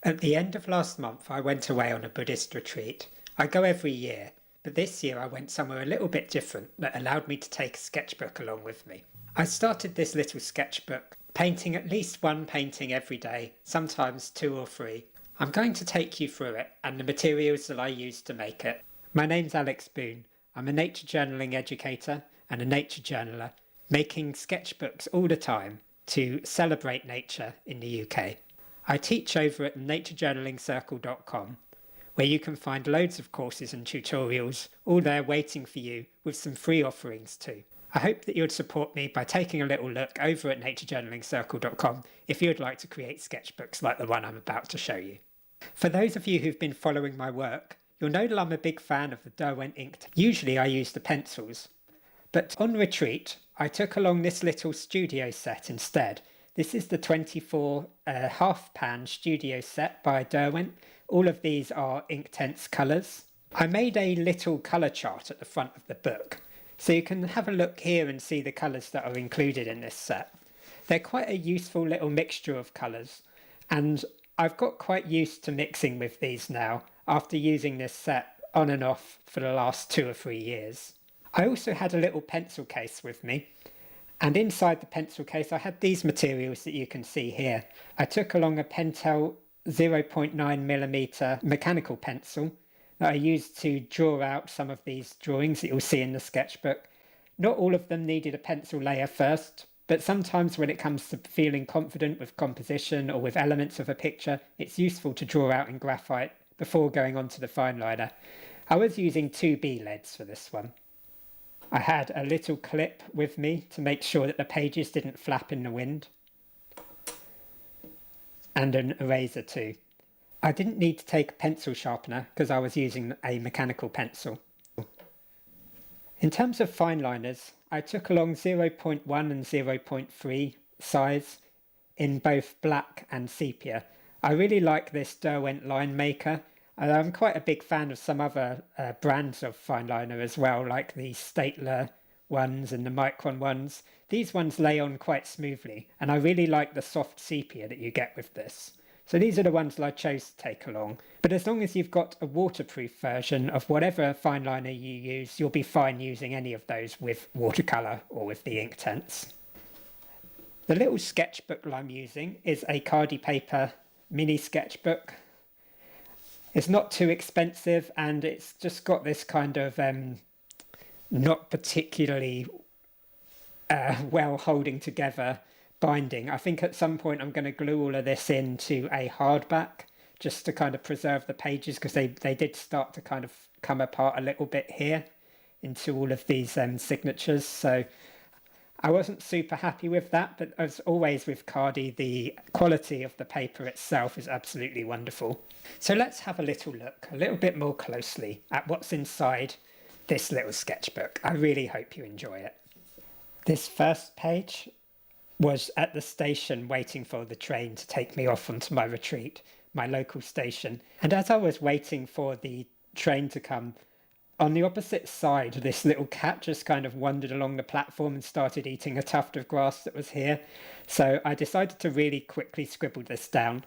At the end of last month, I went away on a Buddhist retreat. I go every year, but this year I went somewhere a little bit different that allowed me to take a sketchbook along with me. I started this little sketchbook, painting at least one painting every day, sometimes two or three. I'm going to take you through it and the materials that I used to make it. My name's Alex Boone. I'm a nature journaling educator and a nature journaler, making sketchbooks all the time to celebrate nature in the UK. I teach over at naturejournalingcircle.com, where you can find loads of courses and tutorials, all there waiting for you, with some free offerings too. I hope that you'd support me by taking a little look over at naturejournalingcircle.com if you'd like to create sketchbooks like the one I'm about to show you. For those of you who've been following my work, you'll know that I'm a big fan of the Derwent Inktense. Usually I use the pencils, but on retreat I took along this little studio set instead. This is the 24 half pan studio set by Derwent. All of these are Inktense colours. I made a little colour chart at the front of the book, so you can have a look here and see the colours that are included in this set. They're quite a useful little mixture of colours, and I've got quite used to mixing with these now after using this set on and off for the last 2 or 3 years. I also had a little pencil case with me, and inside the pencil case I had these materials that you can see here. I took along a Pentel 0.9mm mechanical pencil that I used to draw out some of these drawings that you'll see in the sketchbook. Not all of them needed a pencil layer first, but sometimes when it comes to feeling confident with composition or with elements of a picture, it's useful to draw out in graphite before going on to the fine liner. I was using 2B leads for this one. I had a little clip with me to make sure that the pages didn't flap in the wind, and an eraser too. I didn't need to take a pencil sharpener because I was using a mechanical pencil. In terms of fine liners, I took along 0.1 and 0.3 size in both black and sepia. I really like this Derwent line maker. I'm quite a big fan of some other brands of fine liner as well, like the Staedtler ones and the Micron ones. These ones lay on quite smoothly, and I really like the soft sepia that you get with this. So these are the ones that I chose to take along. But as long as you've got a waterproof version of whatever fine liner you use, you'll be fine using any of those with watercolour or with the Inktense. The little sketchbook that I'm using is a Cardi paper mini sketchbook. It's not too expensive, and it's just got this kind of not particularly well holding together binding. I think at some point I'm going to glue all of this into a hardback just to kind of preserve the pages, because they did start to kind of come apart a little bit here into all of these signatures. So I wasn't super happy with that, but as always with Cardi, the quality of the paper itself is absolutely wonderful. So let's have a little look, a little bit more closely at what's inside this little sketchbook. I really hope you enjoy it. This first page was at the station waiting for the train to take me off onto my retreat, my local station. And as I was waiting for the train to come, on the opposite side, this little cat just kind of wandered along the platform and started eating a tuft of grass that was here. So I decided to really quickly scribble this down.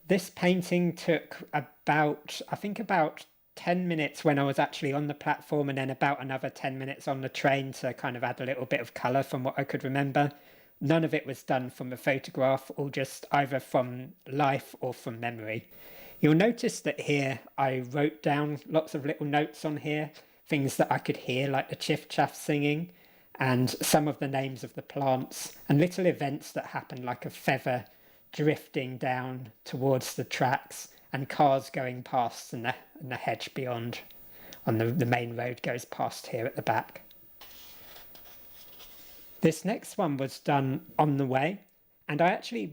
This painting took about 10 minutes when I was actually on the platform, and then about another 10 minutes on the train to kind of add a little bit of colour from what I could remember. None of it was done from a photograph, or just either from life or from memory. You'll notice that here I wrote down lots of little notes on here, things that I could hear, like the chiff-chaff singing, and some of the names of the plants, and little events that happened, like a feather drifting down towards the tracks, and cars going past, and the hedge beyond on the main road goes past here at the back. This next one was done on the way, and I actually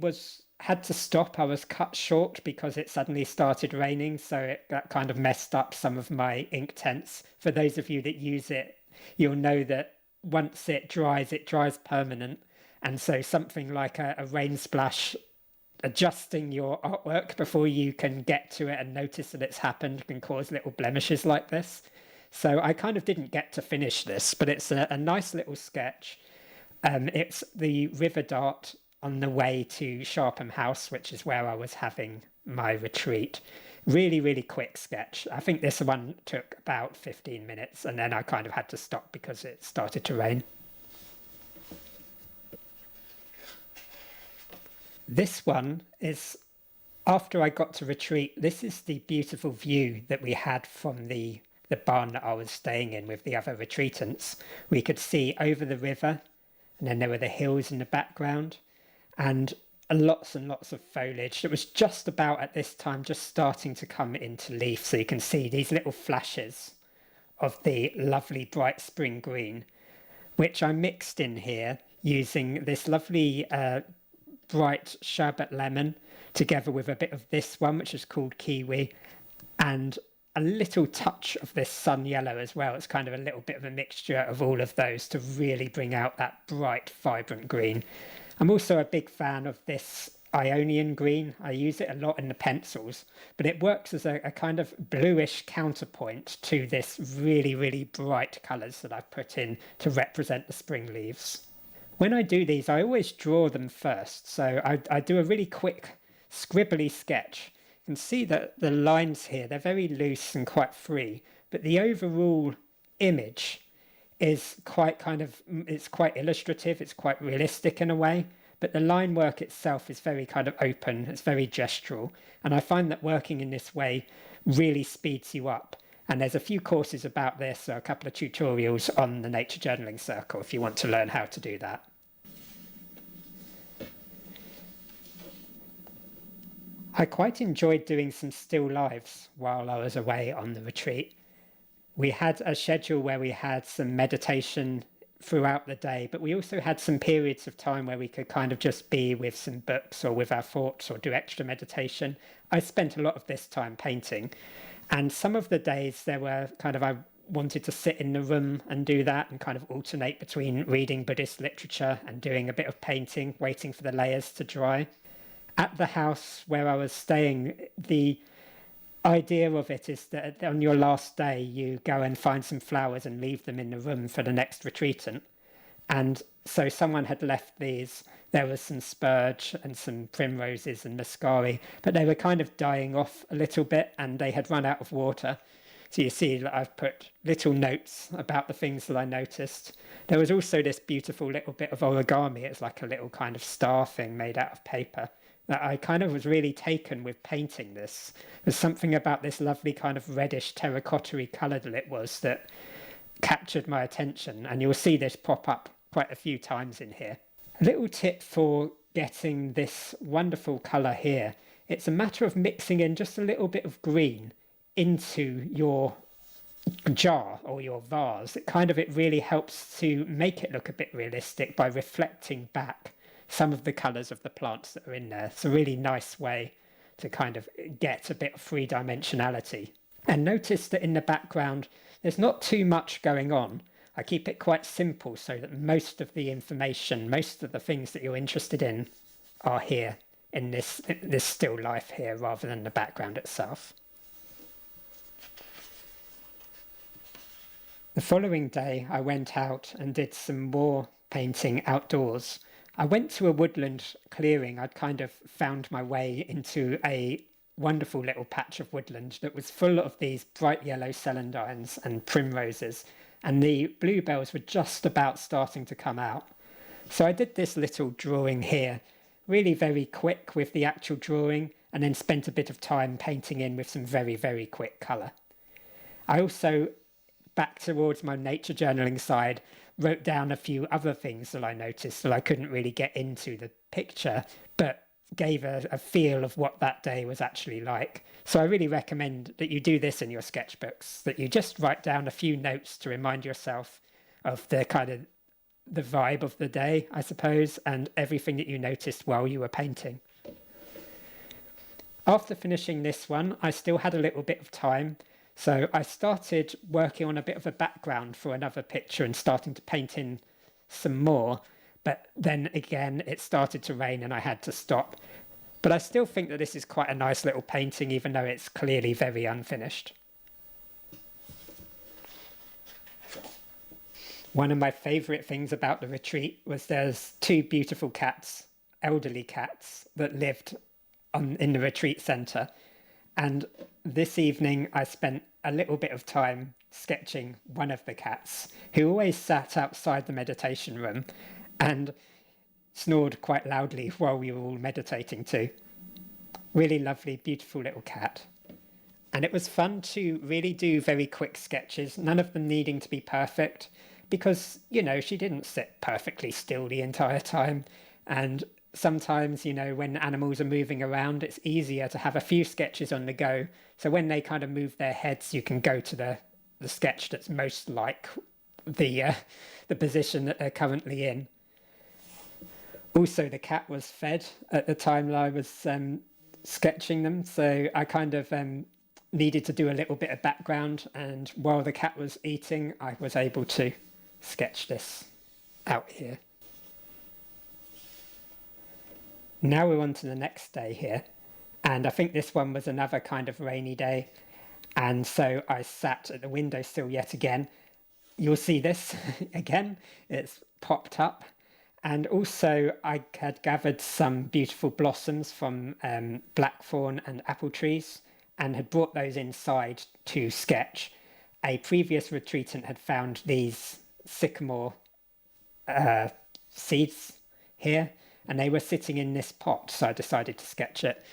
had to stop. I was cut short because it suddenly started raining, so that kind of messed up some of my Inktense. For those of you that use it, you'll know that once it dries permanent, and so something like a rain splash adjusting your artwork before you can get to it and notice that it's happened can cause little blemishes like this. So I kind of didn't get to finish this, but it's a nice little sketch. It's the river dart on the way to Sharpham House, which is where I was having my retreat. Really, really quick sketch. I think this one took about 15 minutes and then I kind of had to stop because it started to rain. This one is after I got to retreat. This is the beautiful view that we had from the barn that I was staying in with the other retreatants. We could see over the river, and then there were the hills in the background, and lots of foliage that was just about at this time just starting to come into leaf. So you can see these little flashes of the lovely bright spring green, which I mixed in here using this lovely bright sherbet lemon together with a bit of this one, which is called kiwi, and a little touch of this sun yellow as well. It's kind of a little bit of a mixture of all of those to really bring out that bright, vibrant green. I'm also a big fan of this Ionian green. I use it a lot in the pencils, but it works as a kind of bluish counterpoint to this really, really bright colours that I've put in to represent the spring leaves. When I do these, I always draw them first. So I do a really quick scribbly sketch. You can see that the lines here, they're very loose and quite free, but the overall image is quite it's quite illustrative, it's quite realistic in a way, but the line work itself is very kind of open, it's very gestural, and I find that working in this way really speeds you up. And there's a few courses about this, so a couple of tutorials on the Nature Journaling Circle if you want to learn how to do that. I quite enjoyed doing some still lives while I was away on the retreat. We had a schedule where we had some meditation throughout the day, but we also had some periods of time where we could kind of just be with some books or with our thoughts or do extra meditation. I spent a lot of this time painting, and some of the days there were I wanted to sit in the room and do that and kind of alternate between reading Buddhist literature and doing a bit of painting, waiting for the layers to dry. At the house where I was staying, the idea of it is that on your last day you go and find some flowers and leave them in the room for the next retreatant. And so someone had left these. There was some spurge and some primroses and muscari, but they were kind of dying off a little bit and they had run out of water. So you see that I've put little notes about the things that I noticed. There was also this beautiful little bit of origami. It's like a little kind of star thing made out of paper that I kind of was really taken with painting this. There's something about this lovely kind of reddish terracotta-y colour that it was that captured my attention, and you'll see this pop up quite a few times in here. A little tip for getting this wonderful colour here, it's a matter of mixing in just a little bit of green into your jar or your vase. It really helps to make it look a bit realistic by reflecting back some of the colours of the plants that are in there. It's a really nice way to kind of get a bit of three-dimensionality. And notice that in the background, there's not too much going on. I keep it quite simple so that most of the information, most of the things that you're interested in are here in this still life here rather than the background itself. The following day, I went out and did some more painting outdoors. I went to a woodland clearing. I'd kind of found my way into a wonderful little patch of woodland that was full of these bright yellow celandines and primroses, and the bluebells were just about starting to come out. So I did this little drawing here, really very quick with the actual drawing, and then spent a bit of time painting in with some very, very quick colour. I also, back towards my nature journaling side, wrote down a few other things that I noticed that I couldn't really get into the picture, but gave a feel of what that day was actually like. So I really recommend that you do this in your sketchbooks, that you just write down a few notes to remind yourself of the kind of the vibe of the day, I suppose, and everything that you noticed while you were painting. After finishing this one, I still had a little bit of time. So I started working on a bit of a background for another picture and starting to paint in some more. But then again, it started to rain and I had to stop. But I still think that this is quite a nice little painting, even though it's clearly very unfinished. One of my favourite things about the retreat was there's two beautiful cats, elderly cats, that lived in the retreat centre. And this evening I spent a little bit of time sketching one of the cats, who always sat outside the meditation room and snored quite loudly while we were all meditating too. Really lovely, beautiful little cat. And it was fun to really do very quick sketches, none of them needing to be perfect, because, you know, she didn't sit perfectly still the entire time. And sometimes, you know, when animals are moving around, it's easier to have a few sketches on the go. So when they kind of move their heads, you can go to the sketch that's most like the position that they're currently in. Also, the cat was fed at the time I was sketching them, so I kind of needed to do a little bit of background, and while the cat was eating, I was able to sketch this out here. Now we're on to the next day here, and I think this one was another kind of rainy day, and so I sat at the windowsill yet again. You'll see this again, it's popped up. And also I had gathered some beautiful blossoms from blackthorn and apple trees and had brought those inside to sketch. A previous retreatant had found these sycamore seeds here, and they were sitting in this pot, so I decided to sketch it.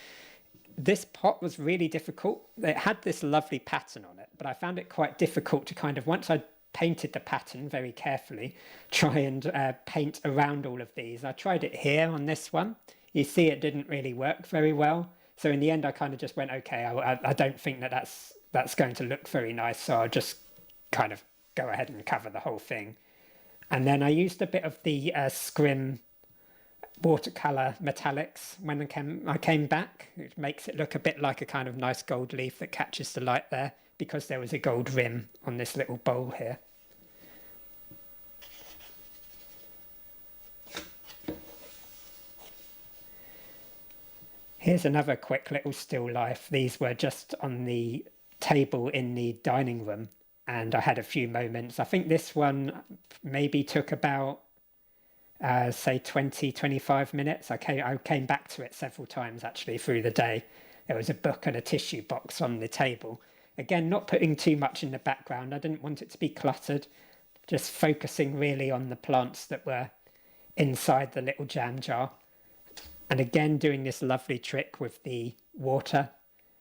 This pot was really difficult. It had this lovely pattern on it, but I found it quite difficult to kind of, once I painted the pattern very carefully, try and paint around all of these. I tried it here on this one. You see it didn't really work very well. So in the end, I kind of just went, okay, I don't think that's going to look very nice, so I'll just kind of go ahead and cover the whole thing. And then I used a bit of the Scrim watercolor metallics when I came back. It makes it look a bit like a kind of nice gold leaf that catches the light there, because there was a gold rim on this little bowl here. Here's another quick little still life. These were just on the table in the dining room, and I had a few moments. I think this one maybe took about, say, 20-25 minutes. I came back to it several times actually through the day. There was a book and a tissue box on the table. Again, not putting too much in the background. I didn't want it to be cluttered, just focusing really on the plants that were inside the little jam jar. And again, doing this lovely trick with the water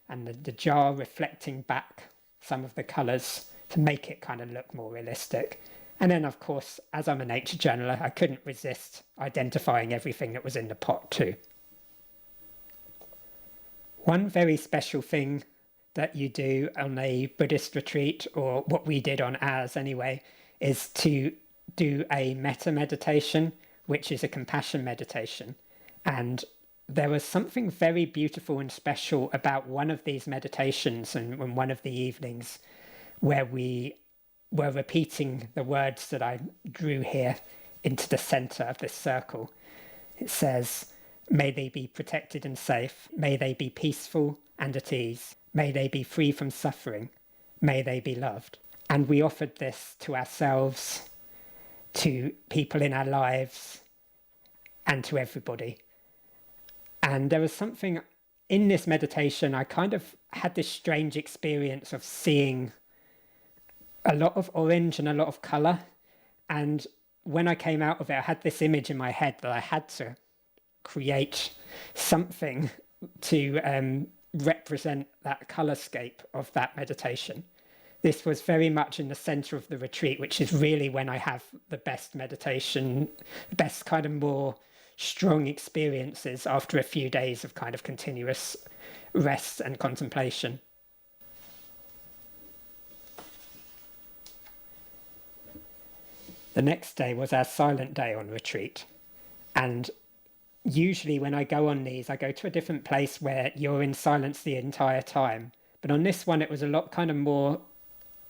and the jar reflecting back some of the colours to make it kind of look more realistic. And then, of course, as I'm a nature journaler, I couldn't resist identifying everything that was in the pot too. One very special thing that you do on a Buddhist retreat, or what we did on ours anyway, is to do a metta meditation, which is a compassion meditation. And there was something very beautiful and special about one of these meditations and one of the evenings where we were repeating the words that I drew here into the center of this circle. It says, "May they be protected and safe. May they be peaceful and at ease. May they be free from suffering. May they be loved." And we offered this to ourselves, to people in our lives, and to everybody. And there was something in this meditation, I kind of had this strange experience of seeing a lot of orange and a lot of colour. And when I came out of it, I had this image in my head that I had to create something to represent that colorscape of that meditation. This was very much in the centre of the retreat, which is really when I have the best meditation, the best kind of more strong experiences after a few days of kind of continuous rest and contemplation. The next day was our silent day on retreat. And usually when I go on these, I go to a different place where you're in silence the entire time. But on this one, it was a lot kind of more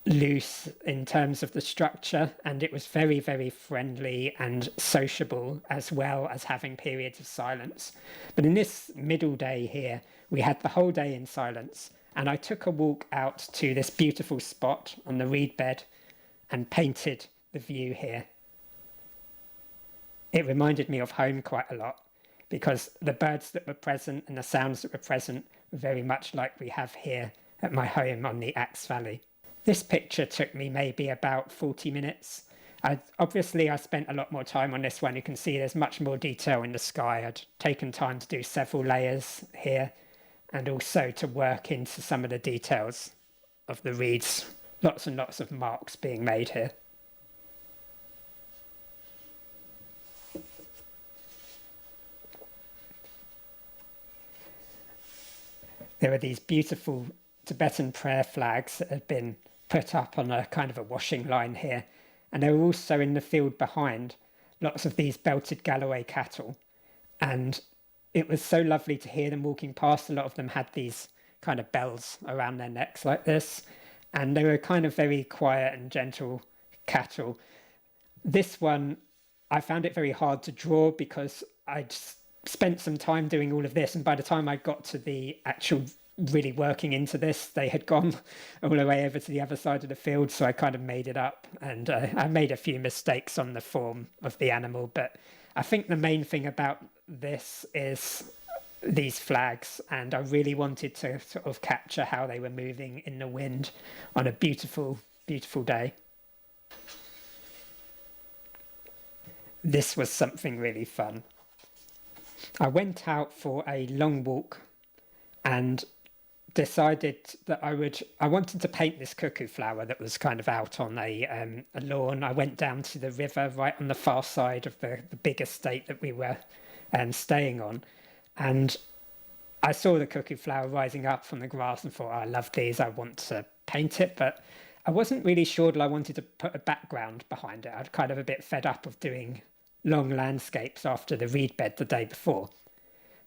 loose in terms of the structure, and it was very, very friendly and sociable, as well as having periods of silence. But in this middle day here, we had the whole day in silence, and I took a walk out to this beautiful spot on the reed bed and painted the view here. It reminded me of home quite a lot. because the birds that were present and the sounds that were present were very much like we have here at my home on the Axe Valley. This picture took me maybe about 40 minutes. Obviously, I spent a lot more time on this one. You can see there's much more detail in the sky. I'd taken time to do several layers here and also to work into some of the details of the reeds. Lots and lots of marks being made here. There are these beautiful Tibetan prayer flags that have been put up on a kind of a washing line here. And there were also in the field behind lots of these belted Galloway cattle. And it was so lovely to hear them walking past. A lot of them had these kind of bells around their necks like this. And they were kind of very quiet and gentle cattle. This one, I found it very hard to draw because I'd spent some time doing all of this. And by the time I got to the actual really working into this, they had gone all the way over to the other side of the field, so I kind of made it up, and I made a few mistakes on the form of the animal, but I think the main thing about this is these flags, and I really wanted to sort of capture how they were moving in the wind on a beautiful, beautiful day. This was something really fun. I went out for a long walk and decided that I wanted to paint this cuckoo flower that was kind of out on a lawn. I went down to the river right on the far side of the big estate that we were staying on, and I saw the cuckoo flower rising up from the grass and thought, oh, I love these, I want to paint it, but I wasn't really sure that I wanted to put a background behind it. I'd kind of a bit fed up of doing long landscapes after the reed bed the day before.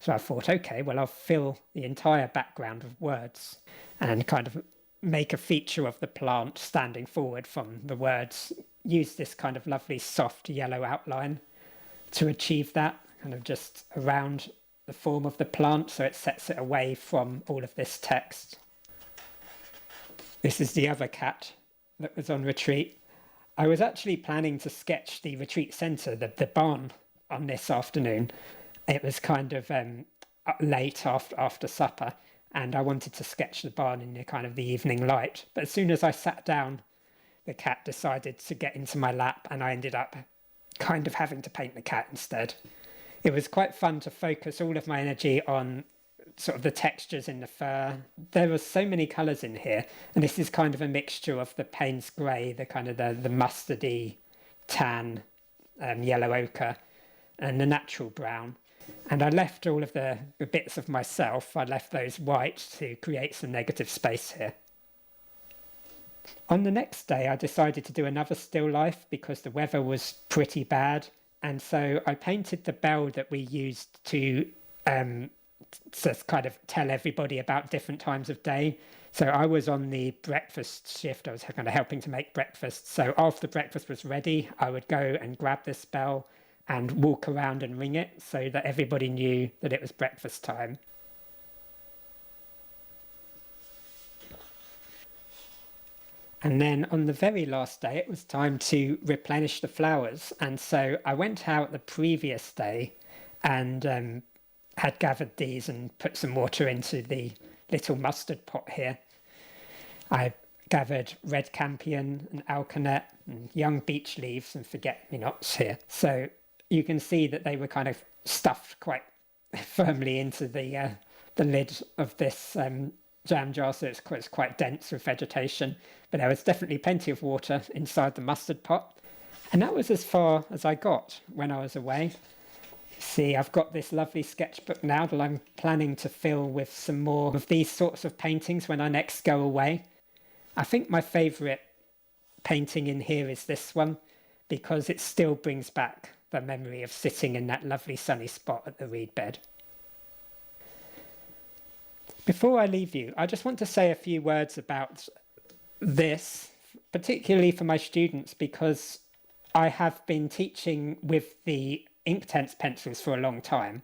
So I thought, okay, well, I'll fill the entire background with words and kind of make a feature of the plant standing forward from the words. Use this kind of lovely soft yellow outline to achieve that, kind of just around the form of the plant, so it sets it away from all of this text. This is the other cat that was on retreat. I was actually planning to sketch the retreat centre, the barn, on this afternoon. It was kind of late after supper, and I wanted to sketch the barn in the kind of the evening light. But as soon as I sat down, the cat decided to get into my lap, and I ended up kind of having to paint the cat instead. It was quite fun to focus all of my energy on sort of the textures in the fur. There were so many colours in here, and this is kind of a mixture of the Payne's grey, the kind of the mustardy tan, yellow ochre, and the natural brown. And I left all of the bits of myself, I left those white to create some negative space here. On the next day, I decided to do another still life because the weather was pretty bad. And so I painted the bell that we used to kind of tell everybody about different times of day. So I was on the breakfast shift. I was kind of helping to make breakfast. So after breakfast was ready, I would go and grab this bell and walk around and ring it so that everybody knew that it was breakfast time. And then on the very last day, it was time to replenish the flowers. And so I went out the previous day and had gathered these and put some water into the little mustard pot here. I gathered red campion and alkanet and young beech leaves and forget-me-nots here. So you can see that they were kind of stuffed quite firmly into the lid of this jam jar, so it's quite dense with vegetation. But there was definitely plenty of water inside the mustard pot. And that was as far as I got when I was away. See, I've got this lovely sketchbook now that I'm planning to fill with some more of these sorts of paintings when I next go away. I think my favourite painting in here is this one, because it still brings back the memory of sitting in that lovely sunny spot at the reed bed. Before I leave you, I just want to say a few words about this, particularly for my students, because I have been teaching with the Inktense pencils for a long time,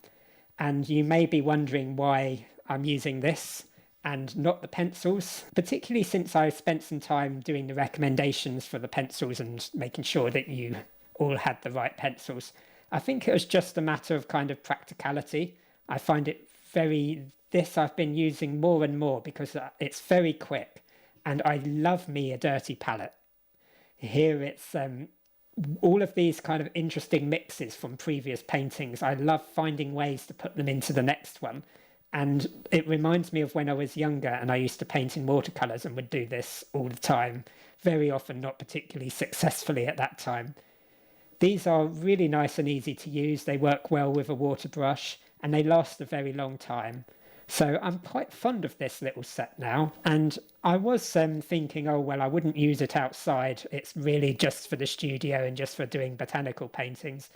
and you may be wondering why I'm using this and not the pencils, particularly since I spent some time doing the recommendations for the pencils and making sure that you all had the right pencils. I think it was just a matter of kind of practicality. I find it this I've been using more and more because it's very quick, and I love me a dirty palette. Here it's all of these kind of interesting mixes from previous paintings. I love finding ways to put them into the next one. And it reminds me of when I was younger and I used to paint in watercolours and would do this all the time, very often not particularly successfully at that time. These are really nice and easy to use. They work well with a water brush and they last a very long time. So I'm quite fond of this little set now. And I was thinking, oh, well, I wouldn't use it outside. It's really just for the studio and just for doing botanical paintings.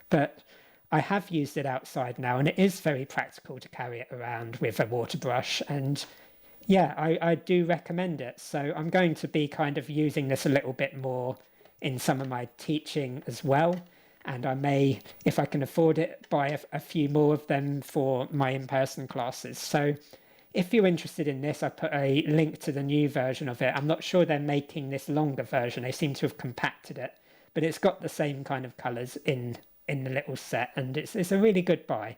But I have used it outside now, and it is very practical to carry it around with a water brush. And yeah, I do recommend it. So I'm going to be kind of using this a little bit more in some of my teaching as well. And I may, if I can afford it, buy a few more of them for my in-person classes. So if you're interested in this, I put a link to the new version of it. I'm not sure they're making this longer version. They seem to have compacted it, but it's got the same kind of colours in the little set, and it's a really good buy.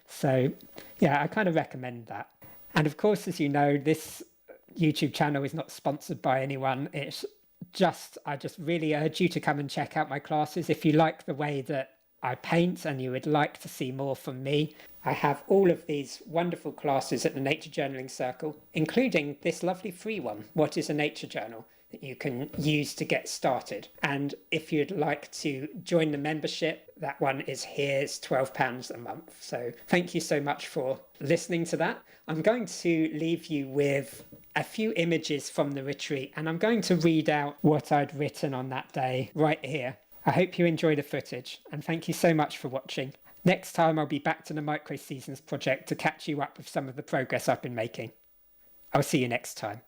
So yeah, I kind of recommend that. And of course, as you know, this YouTube channel is not sponsored by anyone. I just really urge you to come and check out my classes. If you like the way that I paint and you would like to see more from me, I have all of these wonderful classes at the Nature Journaling Circle, including this lovely free one, What is a Nature Journal, that you can use to get started. And if you'd like to join the membership, that one is here. It's £12 a month. So thank you so much for listening to that. I'm going to leave you with a few images from the retreat, and I'm going to read out what I'd written on that day right here. I hope you enjoy the footage, and thank you so much for watching. Next time I'll be back to the Micro Seasons project to catch you up with some of the progress I've been making. I'll see you next time.